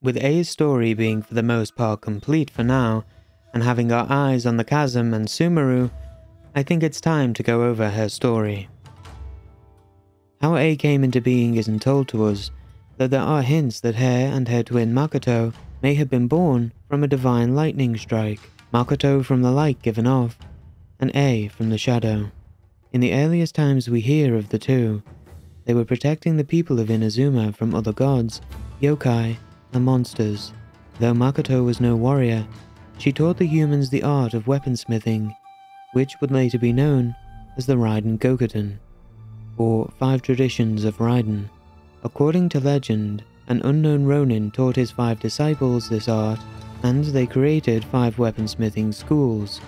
With A's story being for the most part complete for now, and having our eyes on the chasm and Sumeru, I think it's time to go over her story. How A came into being isn't told to us, though there are hints that her and her twin Makoto may have been born from a divine lightning strike, Makoto from the light given off, and A from the shadow. In the earliest times we hear of the two, they were protecting the people of Inazuma from other gods, yokai, and monsters. Though Makoto was no warrior, she taught the humans the art of weaponsmithing, which would later be known as the Raiden Gokuden, or 5 traditions of Raiden. According to legend, an unknown Ronin taught his 5 disciples this art, and they created 5 weaponsmithing schools,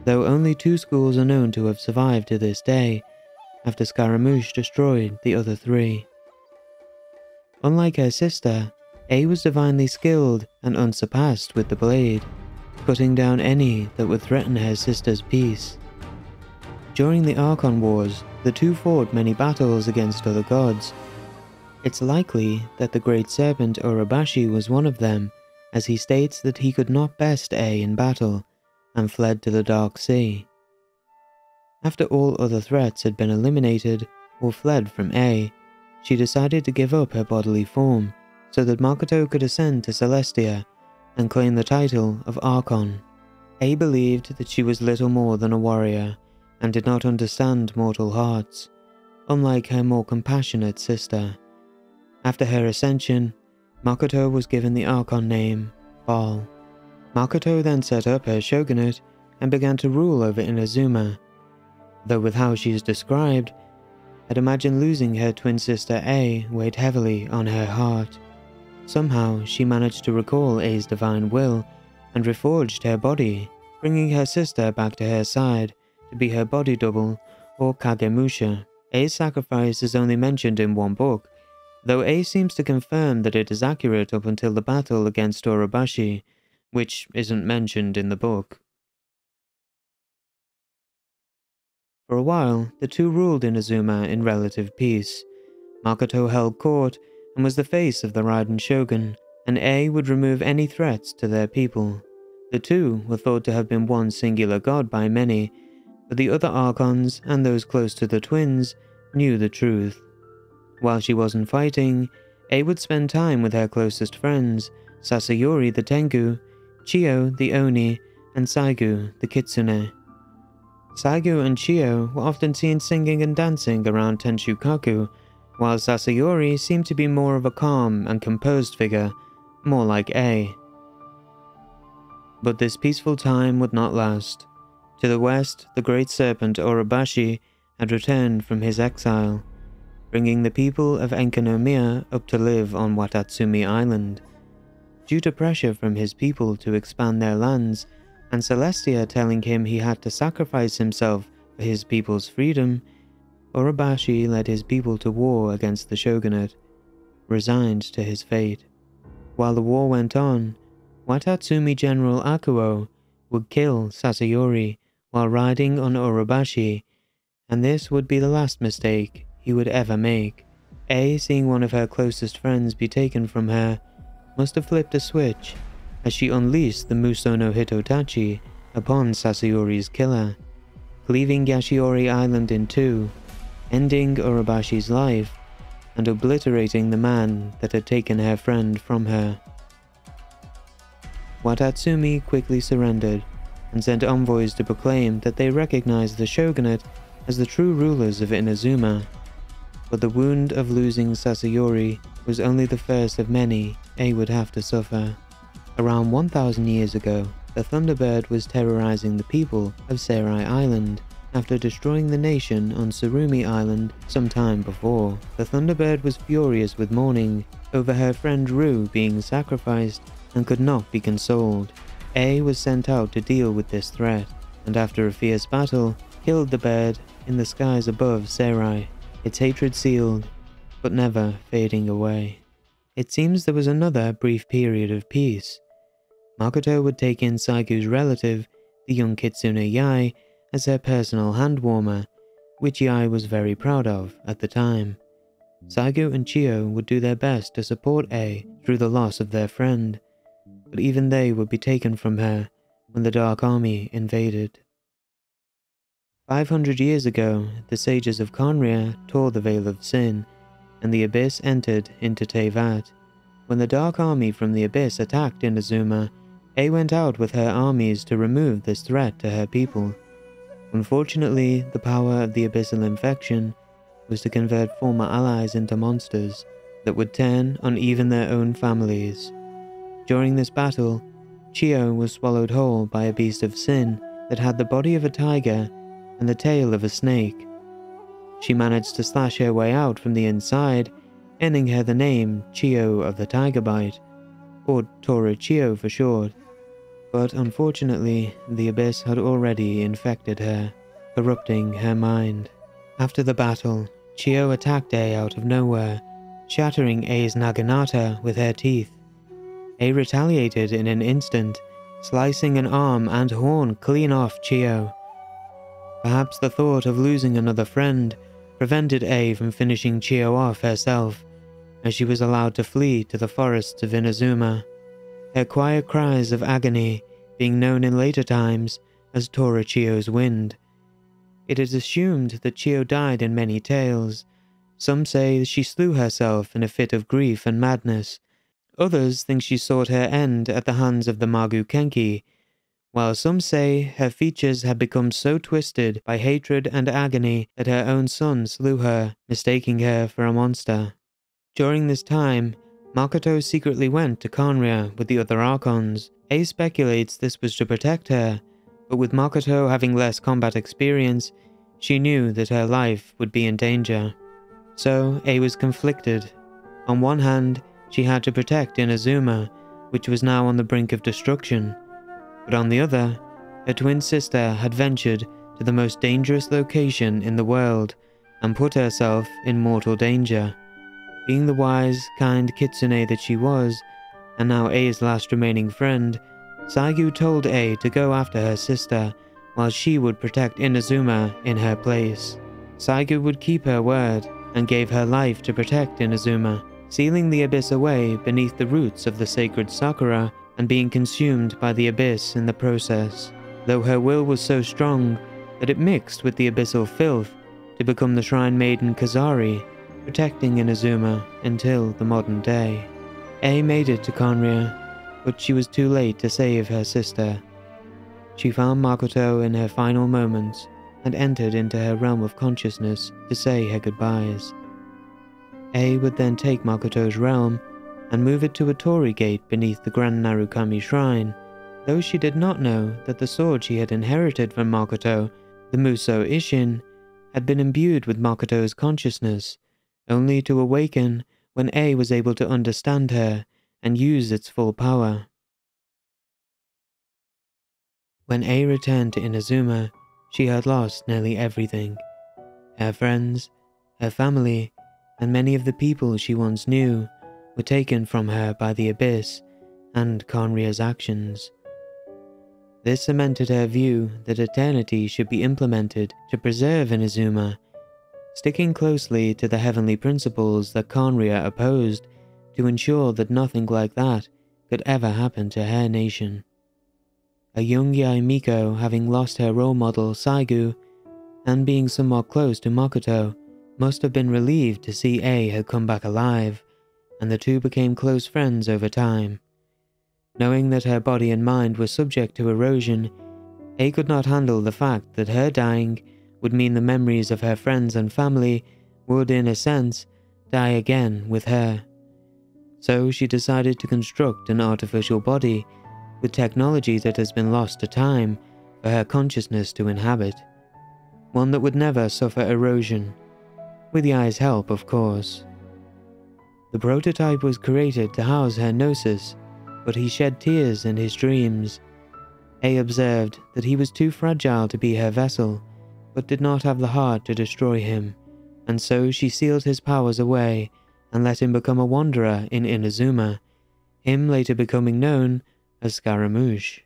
though only 2 schools are known to have survived to this day, after Scaramouche destroyed the other 3. Unlike her sister, A was divinely skilled and unsurpassed with the blade, cutting down any that would threaten her sister's peace. During the Archon Wars, the two fought many battles against other gods. It's likely that the Great Serpent Urabashi was one of them, as he states that he could not best A in battle, and fled to the Dark Sea. After all other threats had been eliminated, or fled from A, she decided to give up her bodily form, so that Makoto could ascend to Celestia and claim the title of Archon. A believed that she was little more than a warrior, and did not understand mortal hearts, unlike her more compassionate sister. After her ascension, Makoto was given the Archon name, Baal. Makoto then set up her shogunate and began to rule over Inazuma, though with how she is described, I'd imagine losing her twin sister A weighed heavily on her heart. Somehow she managed to recall A's divine will and reforged her body, bringing her sister back to her side to be her body double, or Kagemusha. A's sacrifice is only mentioned in one book, though A seems to confirm that it is accurate up until the battle against Urabashi, which isn't mentioned in the book. For a while, the two ruled Inazuma in relative peace. Makoto held court and was the face of the Raiden Shogun, and A would remove any threats to their people. The two were thought to have been one singular god by many, but the other Archons and those close to the twins knew the truth. While she wasn't fighting, A would spend time with her closest friends, Sasayori the Tengu, Chiyo the Oni, and Saigu the Kitsune. Saigu and Chiyo were often seen singing and dancing around Tenshukaku, while Sasayori seemed to be more of a calm and composed figure, more like A. But this peaceful time would not last. To the west, the great serpent Urabashi had returned from his exile, bringing the people of Enkanomiya up to live on Watatsumi Island. Due to pressure from his people to expand their lands, and Celestia telling him he had to sacrifice himself for his people's freedom, Urabashi led his people to war against the shogunate, resigned to his fate. While the war went on, Watatsumi General Akuo would kill Sasayori while riding on Urabashi, and this would be the last mistake he would ever make. A, seeing one of her closest friends be taken from her, must have flipped a switch as she unleashed the Musono Hitotachi upon Sasayori's killer, cleaving Yashiori Island in two, ending Urabashi's life, and obliterating the man that had taken her friend from her. Watatsumi quickly surrendered, and sent envoys to proclaim that they recognized the shogunate as the true rulers of Inazuma. But the wound of losing Sasayori was only the first of many A would have to suffer. Around 1,000 years ago, the Thunderbird was terrorizing the people of Seirai Island after destroying the nation on Tsurumi Island some time before. The Thunderbird was furious with mourning over her friend Ru being sacrificed and could not be consoled. A was sent out to deal with this threat, and after a fierce battle, killed the bird in the skies above Seirai, its hatred sealed, but never fading away. It seems there was another brief period of peace. Makoto would take in Saigu's relative, the young Kitsune Yai, as her personal hand warmer, which Yai was very proud of at the time. Saigu and Chiyo would do their best to support A through the loss of their friend, but even they would be taken from her when the Dark Army invaded. 500 years ago, the sages of Khaenri'ah tore the Veil of Sin, and the Abyss entered into Teyvat. When the Dark Army from the Abyss attacked Inazuma, A went out with her armies to remove this threat to her people. Unfortunately, the power of the Abyssal Infection was to convert former allies into monsters that would turn on even their own families. During this battle, Chiyo was swallowed whole by a beast of sin that had the body of a tiger and the tail of a snake. She managed to slash her way out from the inside, earning her the name Chiyo of the Tiger Bite, or Tora Chiyo for short. But unfortunately, the Abyss had already infected her, corrupting her mind. After the battle, Chiyo attacked A out of nowhere, shattering A's Naginata with her teeth. A retaliated in an instant, slicing an arm and horn clean off Chiyo. Perhaps the thought of losing another friend prevented A from finishing Chiyo off herself, as she was allowed to flee to the forests of Inazuma, her quiet cries of agony being known in later times as Tora Chiyo's Wind. It is assumed that Chiyo died in many tales. Some say she slew herself in a fit of grief and madness. Others think she sought her end at the hands of the Magu Kenki, while some say her features had become so twisted by hatred and agony that her own son slew her, mistaking her for a monster. During this time, Makoto secretly went to Khaenri'ah with the other Archons. A speculates this was to protect her, but with Makoto having less combat experience, she knew that her life would be in danger. So A was conflicted. On one hand, she had to protect Inazuma, which was now on the brink of destruction, but on the other, her twin sister had ventured to the most dangerous location in the world and put herself in mortal danger. Being the wise, kind kitsune that she was, and now A's last remaining friend, Saigu told A to go after her sister, while she would protect Inazuma in her place. Saigu would keep her word, and gave her life to protect Inazuma, sealing the Abyss away beneath the roots of the sacred Sakura, and being consumed by the Abyss in the process, though her will was so strong that it mixed with the abyssal filth to become the Shrine Maiden Kazari, protecting Inazuma until the modern day. A made it to Khaenri'ah, but she was too late to save her sister. She found Makoto in her final moments and entered into her realm of consciousness to say her goodbyes. A would then take Makoto's realm and move it to a torii gate beneath the Grand Narukami Shrine, though she did not know that the sword she had inherited from Makoto, the Musou Ishin, had been imbued with Makoto's consciousness, only to awaken when A was able to understand her and use its full power. When A returned to Inazuma, she had lost nearly everything. Her friends, her family, and many of the people she once knew were taken from her by the Abyss and Khaenri'ah's actions. This cemented her view that eternity should be implemented to preserve Inazuma, sticking closely to the heavenly principles that Khaenri'ah opposed to ensure that nothing like that could ever happen to her nation. A young Yae Miko, having lost her role model Saigu, and being somewhat close to Makoto, must have been relieved to see A had come back alive, and the two became close friends over time. Knowing that her body and mind were subject to erosion, A could not handle the fact that her dying would mean the memories of her friends and family would, in a sense, die again with her. So she decided to construct an artificial body with technology that has been lost to time for her consciousness to inhabit. One that would never suffer erosion, with Yae's help, of course. The prototype was created to house her Gnosis, but he shed tears in his dreams. A observed that he was too fragile to be her vessel, but did not have the heart to destroy him, and so she sealed his powers away and let him become a wanderer in Inazuma, him later becoming known as Scaramouche.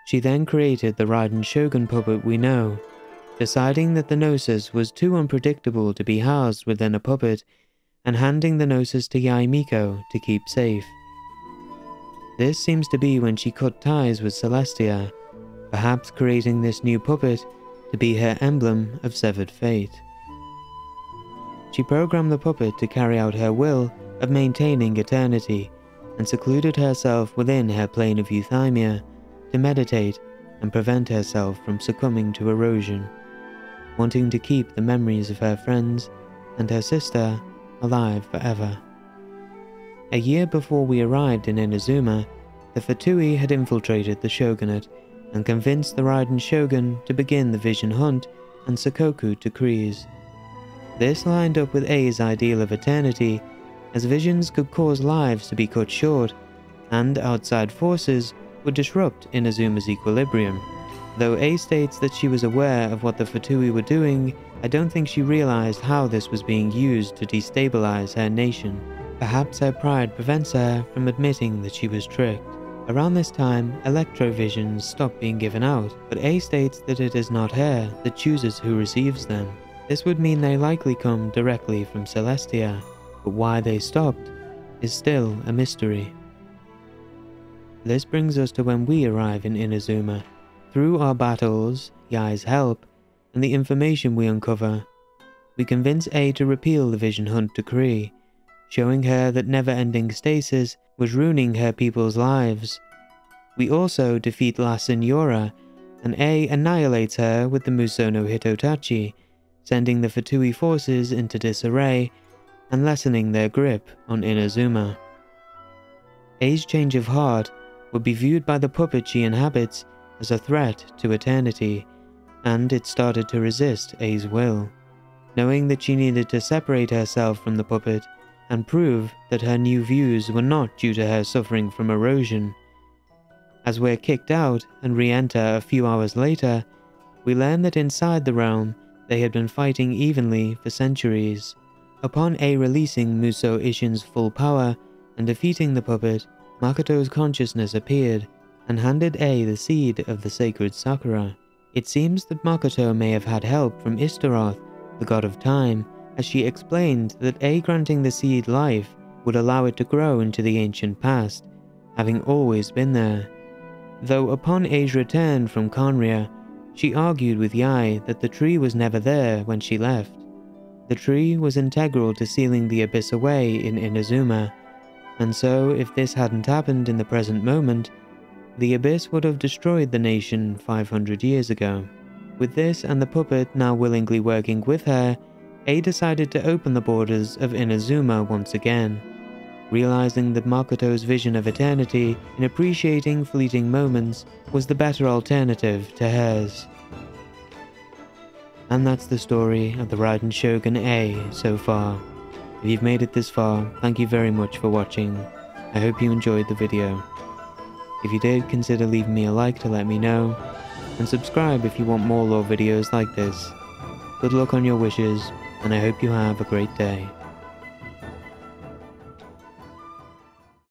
She then created the Raiden Shogun puppet we know, deciding that the Gnosis was too unpredictable to be housed within a puppet and handing the Gnosis to Yae Miko to keep safe. This seems to be when she cut ties with Celestia, perhaps creating this new puppet to be her emblem of severed fate. She programmed the puppet to carry out her will of maintaining eternity and secluded herself within her plane of euthymia to meditate and prevent herself from succumbing to erosion, wanting to keep the memories of her friends and her sister alive forever. A year before we arrived in Inazuma, the Fatui had infiltrated the shogunate and convinced the Raiden shogun to begin the Vision Hunt and Sakoku decrees. This lined up with Ei's ideal of eternity, as visions could cause lives to be cut short, and outside forces would disrupt Inazuma's equilibrium. Though Ei states that she was aware of what the Fatui were doing, I don't think she realized how this was being used to destabilize her nation. Perhaps her pride prevents her from admitting that she was tricked. Around this time, electrovisions stopped being given out, but Ei states that it is not her that chooses who receives them. This would mean they likely come directly from Celestia, but why they stopped is still a mystery. This brings us to when we arrive in Inazuma. Through our battles, Yae's help, and the information we uncover, we convince Ei to repeal the Vision Hunt decree, showing her that never-ending stasis was ruining her people's lives. We also defeat La Signora, and Ei annihilates her with the Musou no Hitotachi, sending the Fatui forces into disarray and lessening their grip on Inazuma. Ei's change of heart would be viewed by the puppet she inhabits as a threat to eternity, and it started to resist Ei's will, knowing that she needed to separate herself from the puppet and prove that her new views were not due to her suffering from erosion. As we're kicked out and re-enter a few hours later, we learn that inside the realm they had been fighting evenly for centuries. Upon Ei releasing Musou Ishin's full power and defeating the puppet, Makoto's consciousness appeared and handed Ei the seed of the sacred Sakura. It seems that Makoto may have had help from Ishtaroth, the god of time, as she explained that Ei granting the seed life would allow it to grow into the ancient past, having always been there. Though upon Ei's return from Khaenri'ah, she argued with Yae that the tree was never there when she left. The tree was integral to sealing the abyss away in Inazuma, and so if this hadn't happened in the present moment, the abyss would have destroyed the nation 500 years ago. With this and the puppet now willingly working with her, Ei decided to open the borders of Inazuma once again, realizing that Makoto's vision of eternity in appreciating fleeting moments was the better alternative to hers. And that's the story of the Raiden Shogun Ei so far. If you've made it this far, thank you very much for watching. I hope you enjoyed the video. If you did, consider leaving me a like to let me know, and subscribe if you want more lore videos like this. Good luck on your wishes, and I hope you have a great day.